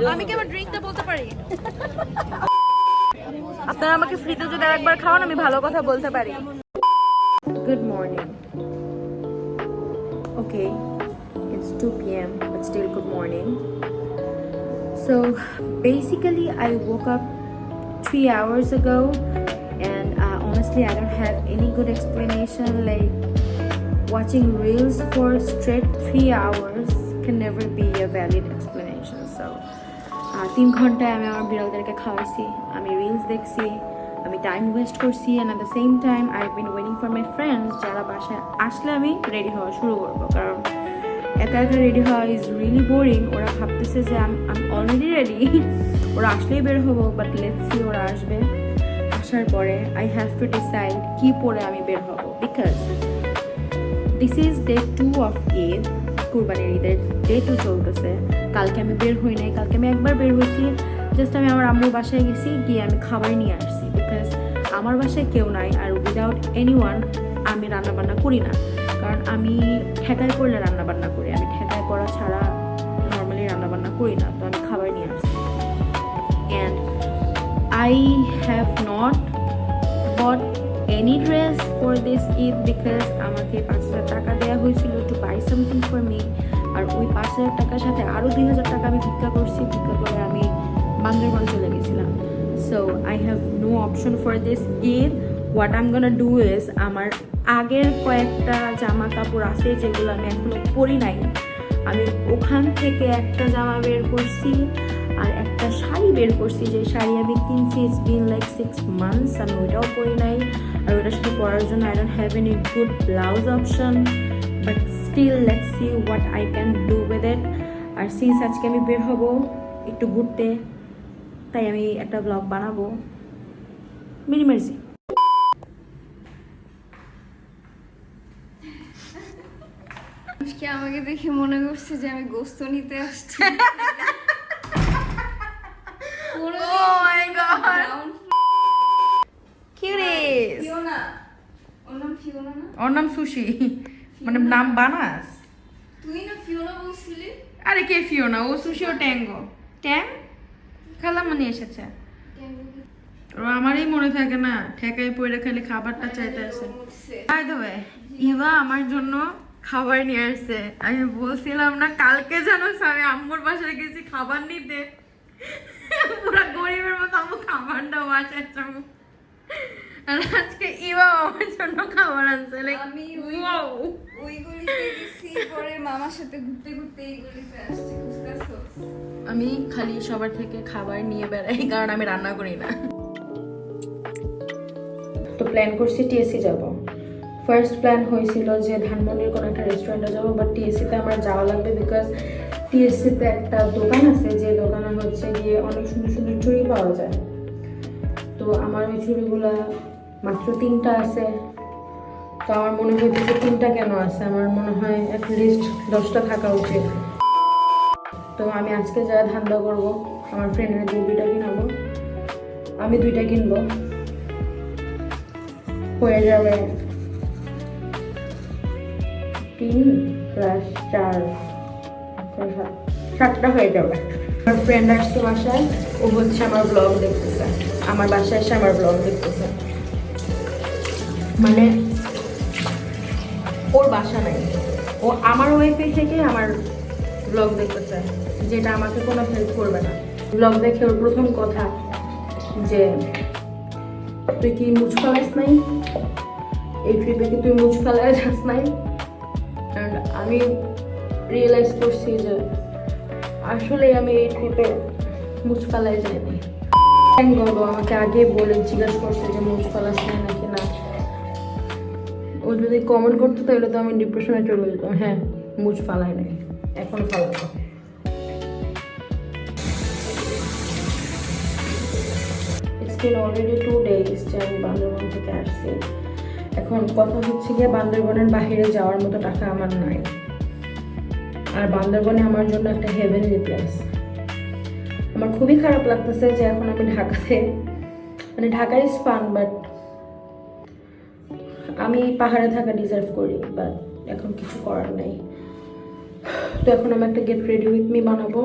আমি কি আমার ড্রিঙ্কটা বলতে পারি? আপনারা আমাকে ফ্রিতে যদি আরেকবার খাওয়ান আমি ভালো কথা বলতে পারি। Good morning. Okay, it's 2 p.m. but still good morning. So basically I woke up 3 hours ago and honestly I don't have any good explanation. Like watching reels for straight 3 hours can never be a valid explanation. So 3 ঘন্টায় আমি আমার বিড়ালদেরকে খাওয়াইছি, আমি reels দেখছি, আমি time waste করছি, and at the same time I have been waiting for my friends যারা বাসায় আসলে আমি রেডি হওয়া শুরু করবো, কারণ একা একা রেডি হওয়া ইজ রিয়েলি বোরিং। ওরা ভাবতেছে যে আই এম অলরেডি রেডি, ওরা আসলেই বের হবো, বাট লেটস সি ওরা আসবে। আসার পরে আই হ্যাভ টু ডিসাইড কী পরে আমি বের হবো, because this is day 2 of Eid, কুরবানির ঈদের ডে 2 চলতেছে। কালকে আমি বের হই নাই, কালকে আমি একবার বের হয়েছি, জাস্ট আমি আমার আম্মুর বাসায় গেছি, গিয়ে আমি খাবার নিয়ে আসছি, বিকজ আমার বাসায় কেউ নাই আর উইদাউট এনি ওয়ান আমি রান্নাবান্না করি না, কারণ আমি ঠেকায় করলে রান্নাবান্না করি, আমি ঠেকায় করা ছাড়া নর্মালি রান্নাবান্না করি না, তো আমি খাবার নিয়ে আসছি। And I have not bought any dress for this Eid because আমাকে 5,000 টাকা দেওয়া হয়েছিল to buy something for me, আর ওই 5,000 টাকার সাথে আরও 2,000 টাকা আমি ভিক্ষা করছি, ভিক্ষা করে আমি বান্দরবান চলে গেছিলাম। So I have no option for this Eid. What I'm gonna do is আমার আগের কয়েকটা জামা কাপড় আছে যেগুলো আমি এখনো পরি নাই, আমি ওখান থেকে একটা জামা বের করছি আর একটা শাড়ি বের করছি, যে শাড়ি আমি কিনছি ইটস বিন লাইক 6 months, আমি ওইটাও পরি নাই, আর ওইটার সাথে পরার জন্য I don't have any good blouse option, but still let's see what I can do with it. আর সিন্স আজকে আমি বের হব একটু ঘুরতে, তাই আমি একটা ব্লগ বানাবো, মিনিমার্জি। আমাকে দেখে মনে করছে যে আমি গোস্ত নিতে আসছি। ওর নাম সুশি, মানে নাম বানাস তুই না ফিওনা বলছিলি? আরে কে ফিওনা, ও সুশি ও ট্যাঙ্গো, ট্যাং খালামণি এসেছে। আমারই মনে থাকে না, ঠেকাই পড়ে খালি খাবারটা চাইতে আসে। বাই দ্য ওয়ে ইভা আমার জন্য খাবার নিয়ে আসছে, আমি বলছিলাম না কালকে জানোস আমি আম্মুর বাসায় গেছি খাবার নিতে, পুরা গরিবের মতো আম্মু খাবার দাও বাসায় যাবো, আর আজকে ইভা আমার জন্য খাবার আনছে। আমি ওই গলিতে গেছি, পরে মামার সাথে ঘুরতে ঘুরতে এই গলিতে আসছি, বুঝতেছো? আমি খালি সবার থেকে খাবার নিয়ে বেড়াই, কারণ আমি রান্না করি না। তো প্ল্যান করছি টিএসসি যাব। ফার্স্ট প্ল্যান হয়েছিল যে ধানমন্ডির কোনো একটা রেস্টুরেন্টে যাবো, বাট টিএসসিতে আমার যাওয়া লাগবে, বিকজ টিএসসিতে একটা দোকান আছে যে দোকানে হচ্ছে গিয়ে অনেক সুন্দর সুন্দর চুড়ি পাওয়া যায়। তো আমার ওই চুড়িগুলা মাত্র 3টা আছে, তো আমার মনে হয়েছে যে 3টা কেন আছে, আমার মনে হয় অ্যাটলিস্ট 10টা থাকা উচিত। তো আমি আজকে যা ধান্দা করবো, আমার ফ্রেন্ডের দিয়ে 2টা কিনাবো, আমি 2টা কিনবো, হয়ে যাবে 3 + 4 7টা হয়ে যাবে। আমার ফ্রেন্ড আসছে বাসায়, ও হচ্ছে আমার ব্লগ দেখতেছে, আমার বাসায় এসে আমার ব্লগ দেখতেছে, মানে ওর বাসা নাই, ও আমার ওয়াইফাই থেকে আমার ব্লগ দেখতেছে, যেটা আমাকে কোনো হেল্প করবে না। ব্লগ দেখে ওর প্রথম কথা যে তুই কি মুছ ফেলাইস নাই, এই ট্রিপে কি তুই মুছ ফেলাই যাস নাই? অ্যান্ড আমি রিয়েলাইজ করছি যে আসলে আমি এই ট্রিপে মুছ ফেলাই যাইনি। আমাকে আগে বলে জিজ্ঞাসা করছে যে মুছ ফেলাস নাই নাকি না, ও যদি কমেন্ট করতো তাহলে তো আমি ডিপ্রেশনে চলে যেতাম। হ্যাঁ, মুছ ফালাই নাই, এখন ফালাবো। ইটস বিন অলরেডি 2 days যে আমি বান্দরবান থেকে আসছি। এখন কথা হচ্ছে গিয়ে বান্দরবানের বাইরে যাওয়ার মতো টাকা আমার নাই, আর বান্দরবানে আমার জন্য একটা হেভেনলি প্লেস। আমার খুবই খারাপ লাগতেছে যে এখন আমি ঢাকাতে, মানে ঢাকা ইজ ফান, বাট আমি পাহাড়ে থাকা ডিজার্ভ করি, বাট এখন কিছু করার নেই। তো এখন আমি একটা গেট রেডি উইথ মি বানাবো,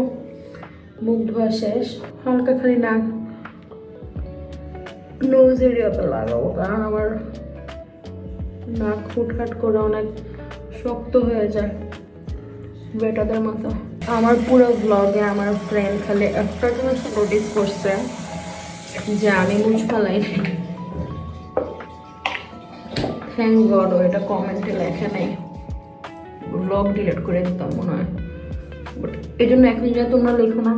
মুখ ধোয়া শেষ, হালকা খালি নাক নোজ এরিয়াতে লাগাবো, কারণ আমার নাক ফুটফাট করে অনেক শক্ত হয়ে যায় বেটাদের মতো। আমার পুরো ব্লগে আমার ফ্রেন্ড খালি একটা জিনিস নোটিস করছে যে আমি মুছ ফালাই। থ্যাংক গড ও এটা কমেন্টে লেখে নেই, ব্লগ ডিলিট করে দিতাম মনে হয়। বাট এই জন্য এখন যা তোমরা লেখো না,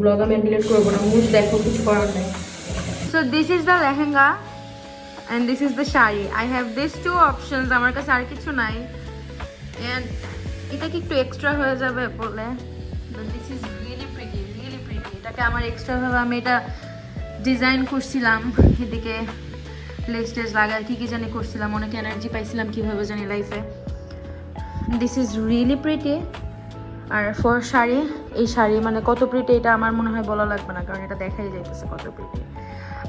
ব্লগ আমি ডিলিট করবো না, মুছ দেখো, কিছু করার নেই। So this is the lehenga and this is the shari. I have these two options. আমার কাছে আর কিছু নাই, and এটা কি একটু এক্সট্রা হয়ে যাবে বলে, but this is really pretty, really pretty. এটাকে আমার এক্সট্রা ভাবে আমি এটা ডিজাইন করছিলাম, এদিকে লেস টেস লাগার কি কি জানি করছিলাম, অনেক এনার্জি পাইছিলাম কিভাবে জানি লাইফে। This is really pretty. আর ফর শাড়ি, এই শাড়ি মানে কত প্রিটি এটা আমার মনে হয় বলা লাগবে না, কারণ এটা দেখাই যাইতেছে কত প্রিটি।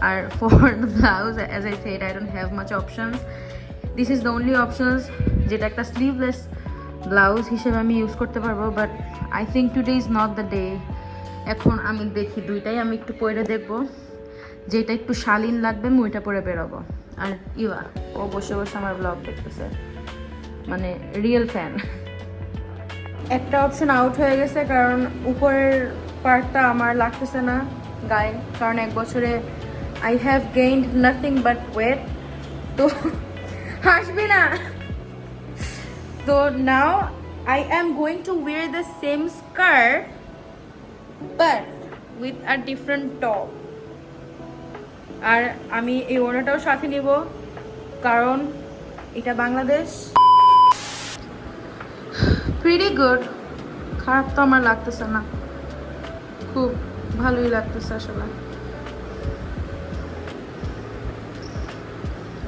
আর for the blouse, as I said, I don't have much options. This is the only options যেটা একটা স্লিভলেস ব্লাউজ হিসেবে আমি ইউজ করতে পারবো, but I think today is not the day. এখন আমি দেখি দুইটাই আমি একটু পরে দেখবো, যেটা একটু শালীন লাগবে আমি ওইটা পরে বেরোবো। আর ইয়া ও বসে বসে আমার ব্লগ দেখতেছে, মানে রিয়েল ফ্যান। একটা অপশন আউট হয়ে গেছে, কারণ উপরের পার্টটা আমার লাগতেছে না গায়ে, কারণ এক বছরে I have gained nothing but weight. তো হাসবি না। তো now I am going to wear the same skirt but with a different top. আর আমি এই ওড়নাটাও সাথে নিব, কারণ এটা বাংলাদেশ। প্রিটি গুড, খারাপ তো আমার লাগতেছে না, খুব ভালোই লাগতেছে আসলে।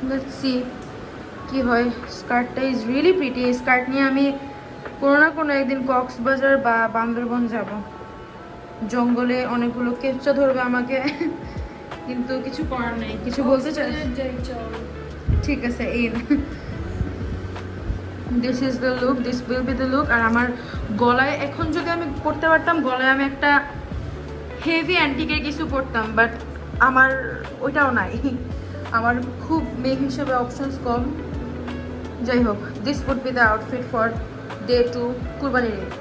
লেটস সি কি হয়। স্কার্টটা ইজ রিয়েলি প্রিটি। এই স্কার্ট নিয়ে আমি কোনো না কোনো একদিন কক্সবাজার বা বান্দরবন যাব। জঙ্গলে অনেকগুলো কেঁচা ধরবে আমাকে, কিন্তু কিছু করার নেই। কিছু বলতে চাই? ঠিক আছে, এই this is the look, this will be the look. আর আমার গলায় এখন যদি আমি পরতে পারতাম, গলায় আমি একটা হেভি অ্যান্টিকের কিছু পরতাম, বাট আমার ওইটাও নাই। আমার খুব মেক হিসেবে অপশনস কম। যাই হোক, this would be the outfit for day 2 কুরবানির Eid.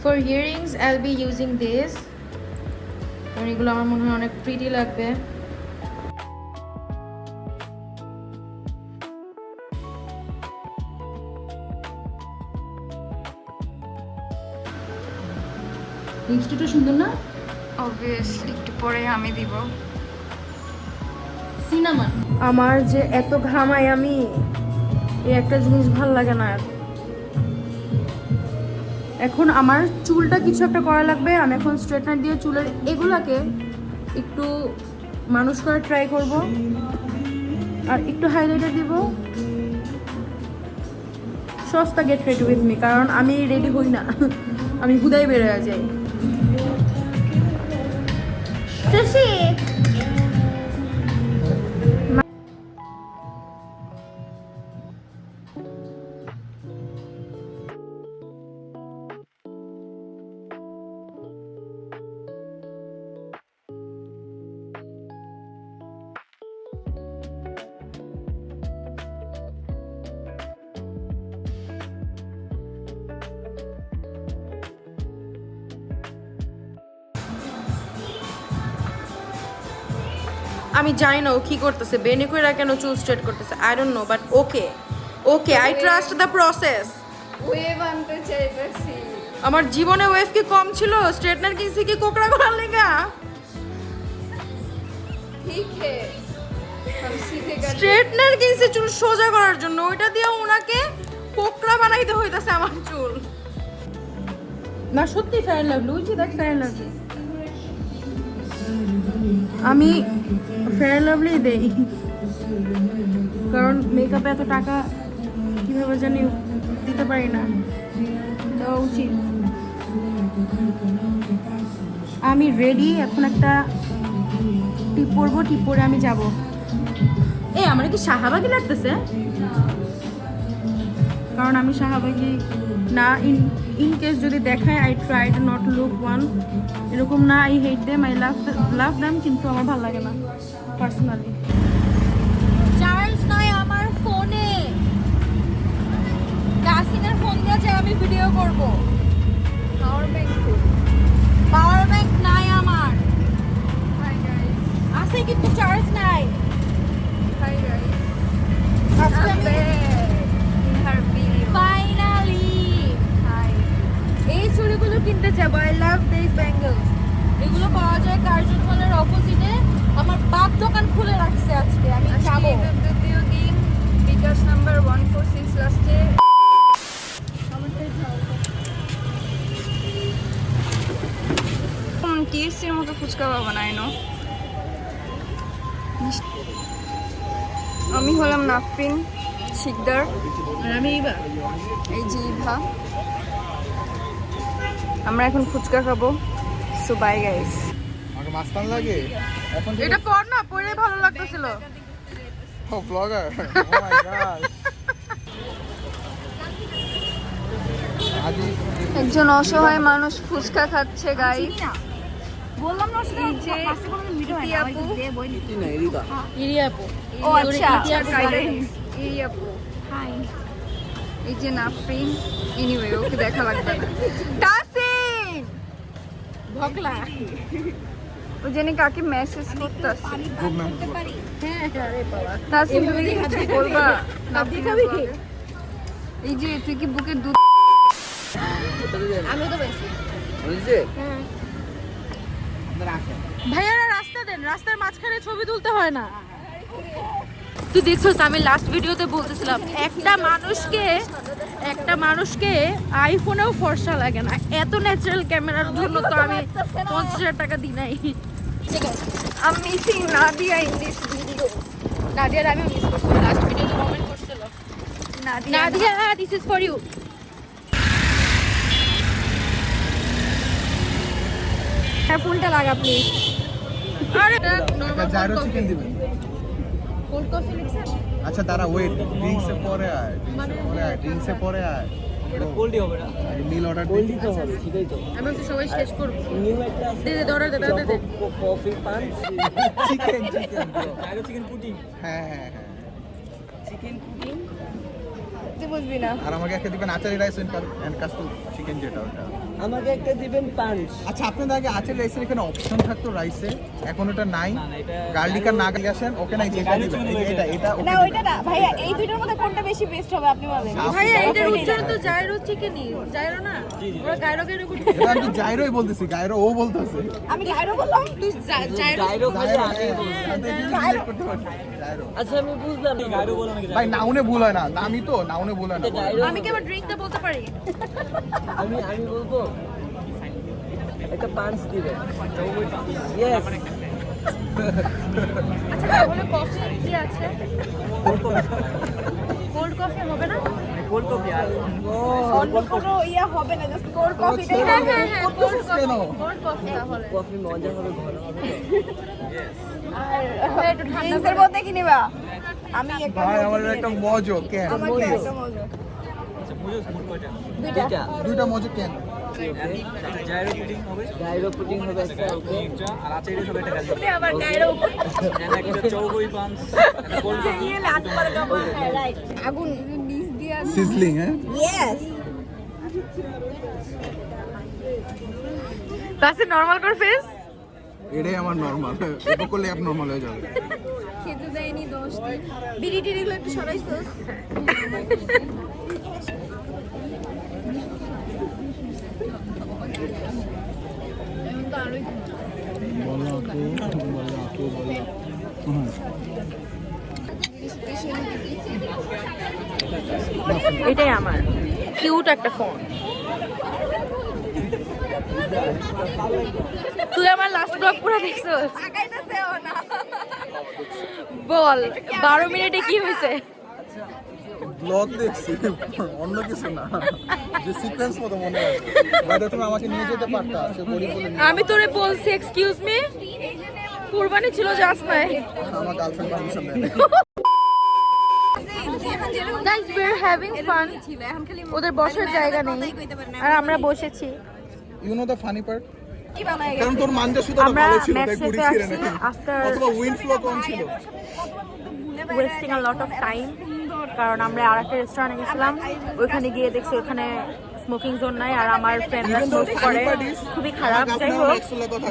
For earrings I will be using this, কারণ এগুলো আমার মনে হয় অনেক প্রিটি লাগবে। লিপস্টিকটা সুন্দর না? অবভিয়াসলি একটু পরে আমি দিব। সিনামন। আমার যে এত ঘামাই আমি, এই একটা জিনিস ভাল লাগে না। এখন আমার চুলটা কিছু একটা করা লাগবে। আমি এখন স্ট্রেটনার দিয়ে চুলের এগুলাকে একটু মানুষ করার ট্রাই করব, আর একটু হাইলাইটার দিব। সস্তা গেট রেডি উইথ মি, কারণ আমি রেডি হই না, আমি হুদাই বেরোয়া যাই। শশী আমি জানি না ও কি করতেছে, বেনি কইরা কেন চুল স্ট্রেট করতেছে, I don't know, but okay okay, I trust the process. Wave আনতে চাইতেছি। আমার জীবনে ওয়েভ কি কম ছিল? স্ট্রেটনার কিনছি কি কোকড়া করার লেগা? ঠিক হে, हम सीधे कर স্ট্রেটনার কিনছি চুল সোজা করার জন্য, ওইটা দিয়ে ওনাকে কোকড়া বানাইতে হইতাছে আমার চুল। না সত্যি ফেয়ার লাগলো, ওই যে দেখ ফেয়ার লাগলো। আমি ফেয়ার লাভলি দেই, কারণ মেকআপে এত টাকা কিভাবে জানি দিতে পারি না, দেওয়া উচিত। আমি রেডি, এখন একটা টিপ পরবো, টিপ পরে আমি যাব। এই আমার কি শাহাবাগি লাগতেছে? কারণ আমি শাহাবাগি না ইন কেস যদি দেখায় I try to not look one, এরকম না I hate them, I love them, কিন্তু আমার ভালো লাগে না পার্সোনালি। চার্জ নাই আমার ফোনে, কাসিনের ফোন দিয়ে যে আমি ভিডিও করব। পাওয়ার ব্যাংক নাই আমার, আছে কিন্তু চার্জ নাই। ফাইনালি এই চুড়িগুলো কিনতে যাবো। I love this bangles. এগুলো পাওয়া যায় কার্জন হলের অপোজিটে। আমার বাপ দোকান খুলে রাখছে আজকে, আমি যাবো। দ্বিতীয় দিন, বিকাশ নাম্বার 146 লাস্টে। টিএসসির মতো ফুচকা বানায় না। আমি হলাম নাফরিন শিকদার, আর আমি এইবার এই যে ইভা। আমরা এখন ফুচকা খাবো। So bye guys. আমাকে মাস্তান লাগে এখন এটা পর না, পরে ভালো লাগতেছিল। ও ব্লগার, ও মাই গড। একজন অসহায় মানুষ ফুচকা খাচ্ছে গাইস। বললাম না আসলে এই যে ইতি আপু। ইরিয়া আপু। ও আচ্ছা, Sorry. এই আপু। হাই। এই যে নাফরিন। এনিওয়ে ওকে দেখা লাগবে না। তাসিন ভগলা। ও জানি কাকে মেসেজ করতেছে। হ্যাঁ আরে বাবা। তাসিন তুমি কি কিছু বলবা? নাফরিন খাবি কি? এই যে তুই কি বুকে দুধ? আমি তো বেশি। বুঝছে হ্যাঁ। ভাইয়ারা রাস্তা দেন, রাস্তার মাঝখানে ছবি তুলতে হয় না। তুই দেখছিস আমি লাস্ট ভিডিওতে বলতেছিলাম একটা মানুষকে আইফোনেও ফর্সা লাগে না, এত ন্যাচারাল ক্যামেরার জন্য তো আমি 50,000 টাকা দিই নাই। I'm missing Nadia in this video. নাদিয়ার আমিও মিস করছি, লাস্ট ভিডিওতে কমেন্ট করছিল Nadia this is for you. হ্যাঁ ফোনটা লাগা প্লিজ। আরে একটা জাইরো চিকেন দিবেন। কোল্ড কফি লিখছেন? আচ্ছা দাঁড়া, ওয়েট, ড্রিঙ্কসে পরে আয়, ড্রিঙ্কসে পরে আয়। কোল্ডই হবে না, মিল অর্ডার কোল্ডই তো হবে, সেটাই তো। আমি তো সবাই শেষ করব। দে দে অর্ডার দে। কফি পান চিকেন জাইরো চিকেন পুডিং। হ্যাঁ হ্যাঁ হ্যাঁ চিকেন পুডিং তুই বুঝবি না। আর আমাকে একটা দিবেন আচারি রাইস এন্ড কাস্তু চিকেন, যেটা ওটা। আমাকে একটা দিবেন পাঞ্চ। আচ্ছা আপনাদের আগে আচারি রাইসের এখানে অপশন থাকতো রাইসে, এখন ওটা নাই। গার্লিক আর নাগালি আসেন, ওকে নাই যেটা দিবেন এটা না ওইটা না ভাইয়া, এই দুটোর মধ্যে কোনটা বেশি বেস্ট হবে আপনি বলেন। ভাইয়া এটার উচ্চারণ তো জাইরো চিকেনই, জাইরো না, ওরা গায়রো গায়রো করতে। এটা আমি জাইরোই বলতেছি, গায়রো ও বলতেছে। আমি গায়রো বললাম, তুই জাইরো গায়রো খালি আগে জাইরো করতে পারি, জাইরো। আচ্ছা আমি বুঝলাম না গায়রো বলো নাকি ভাই নাউনে ভুল হয় না, নামই তো নাউনে ভুল হয় না। গায়রো আমি কি আমার ড্রিঙ্কটা বলতে পারি? আমি বলবো একটা পাঞ্চ দিবেন। ইয়েস আচ্ছা তাহলে কফি কি আছে? কোল্ড কফি হবে না? কোল্ড কফি আর অন্য কোনো ইয়া হবে না, জাস্ট কোল্ড কফিটাই হ্যাঁ হবে। হ্যাঁ হ্যাঁ কোল্ড কেন? কফি, কোল্ড কফি তাহলে। কফি মজা হবে, ঘন হবে। আর একটু ঠান্ডা ড্রিঙ্কসের মধ্যে কি নিবা? আমি একটা ভাই আমার একটা মজো কেন, আমাকে প্লিজ একটা মজা। দুইটা দুইটা মজো কেন। গায়রো পুডিং হবে একটা, ওকে। তুমি আবার গায়রো রাইট আগুন নিচ দিয়ে সিজলিং হ্যাঁ। ইয়েস তাসে নরমাল কর ফেস। এটাই আমার নরমাল, এটা করলে এক নরমাল হয়ে যাবে। খেতে দেয়নি দোষ বিড়ি টিড়িগুলো একটু সরাইছোস। এটাই আমার কিউট একটা ফোন। তুই আমার লাস্ট ব্লগ পুরো দেখছস? আগাইতেছেও না। বল 12 মিনিটে কি হয়েছে? ব্লগ দেখছি, অন্য কিছু না, যে সিকোয়েন্স মতো মনে হয়। বাইরে তুমি আমাকে নিয়ে যেতে পারতা, সে গরিব বলে নিয়ে- আমি তোরে বলছি এক্সকিউজ মি, কুরবানি ছিল যাস নাই। আমার গার্লফ্রেন্ড পারমিশন দেয় না। Guys we are having fun ওদের বসার জায়গা নেই আর আমরা বসেছি you know the funny part কারণ তোর মানজা সুতো আমরা ভালো ছিল তাই ম্যাক্সে ঘুরি ছিল আসছি না আফটার অথবা উইন্ড ফ্লো কম ছিল wasting a lot of time কারণ আমরা আরেকটা রেস্টুরেন্টে গেছিলাম ওইখানে গিয়ে দেখছি ওখানে স্মোকিং জোন নাই আর আমার ফ্রেন্ডরা স্মোক করে খুবই খারাপ যাই হোক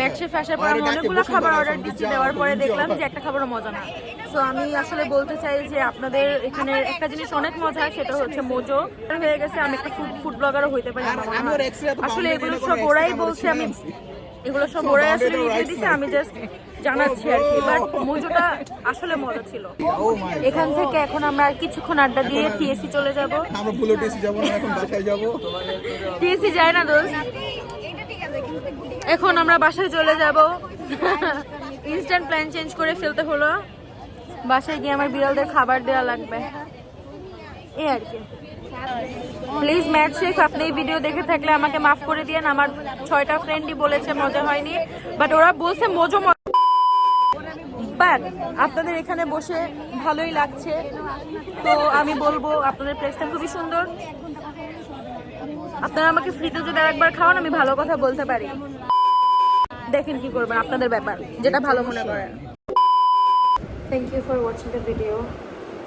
ম্যাক্সেফে আসার পর আমি অনেকগুলো খাবার অর্ডার দিচ্ছি দেওয়ার পরে দেখলাম যে একটা খাবারও মজা না সো আমি আসলে বলতে চাই যে আপনাদের এখানে একটা জিনিস অনেক মজা সেটা হচ্ছে মোজো হয়ে গেছে আমি একটা ফুড ব্লগারও হইতে পারি আমার মনে হয়। আসলে এগুলো সব ওরাই বলছে আমি এগুলো সব ওরাই আসলে রিভিউ দিছে আমি জাস্ট জানাচ্ছি আর কি বাট মোজোটা আসলে মজা ছিল এখান থেকে এখন আমরা আর কিছুক্ষণ আড্ডা দিয়ে টিএসসি চলে যাব আমরা বুলেট এসে যাবো না এখন বাসায় যাবো টিএসসি যায় না দোস্ত এখন আমরা বাসায় চলে যাব ইনস্ট্যান্ট প্ল্যান চেঞ্জ করে ফেলতে হলো বাসায় গিয়ে আমার বিড়ালদের খাবার দেওয়া লাগবে এই আর কি প্লিজ ম্যাট শেফ আপনি এই ভিডিও দেখে থাকলে আমাকে মাফ করে দিয়েন আমার 6টা ফ্রেন্ডই বলেছে মজা হয়নি বাট ওরা বলছে মজা বাট আপনাদের এখানে বসে ভালোই লাগছে তো আমি বলবো আপনাদের প্লেসটা খুবই সুন্দর আপনারা আমাকে ফ্রিতে যদি আরেকবার খাওয়ান আমি ভালো কথা বলতে পারি দেখেন কি করবেন আপনাদের ব্যাপার যেটা ভালো মনে করেন thank you for watching the video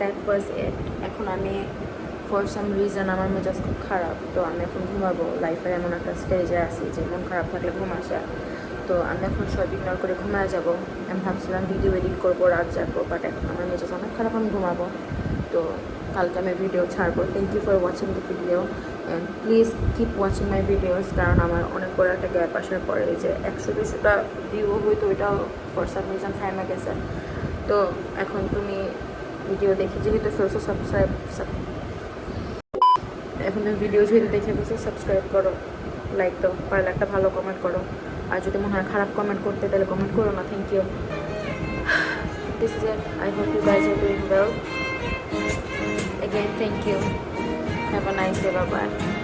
that was it এখন আমি ফর সাম রিজন আমার মেজাজ খুব খারাপ তো আমি এখন ঘুমাবো লাইফের এমন একটা স্টেজে আছি যে মন খারাপ থাকলে ঘুম আসে তো আমি এখন সব ইগনোর করে ঘুমায় যাবো আমি ভাবছিলাম ভিডিও এডিট করবো রাত জাগবো বাট এখন আমার মেজাজ অনেক খারাপ আমি ঘুমাবো তো কালকে আমি ভিডিও ছাড়বো thank you for watching the video and please keep watching my videos কারণ আমার অনেক বড় একটা গ্যাপ আসার পরে যে 100-200টা ভিউ হয়তো ওইটাও ফর সাম রিজন থাইমা গেছে তো এখন তুমি ভিডিও দেখে যেহেতু ফেলছো সাবস্ক্রাইব এখন তুমি ভিডিও যেহেতু দেখে ফেলছো সাবস্ক্রাইব করো লাইক দাও পারলে একটা ভালো কমেন্ট করো আর যদি মনে হয় খারাপ কমেন্ট করতে তাহলে কমেন্ট করো না thank you this is it I hope you guys are doing well again thank you have a nice day bye bye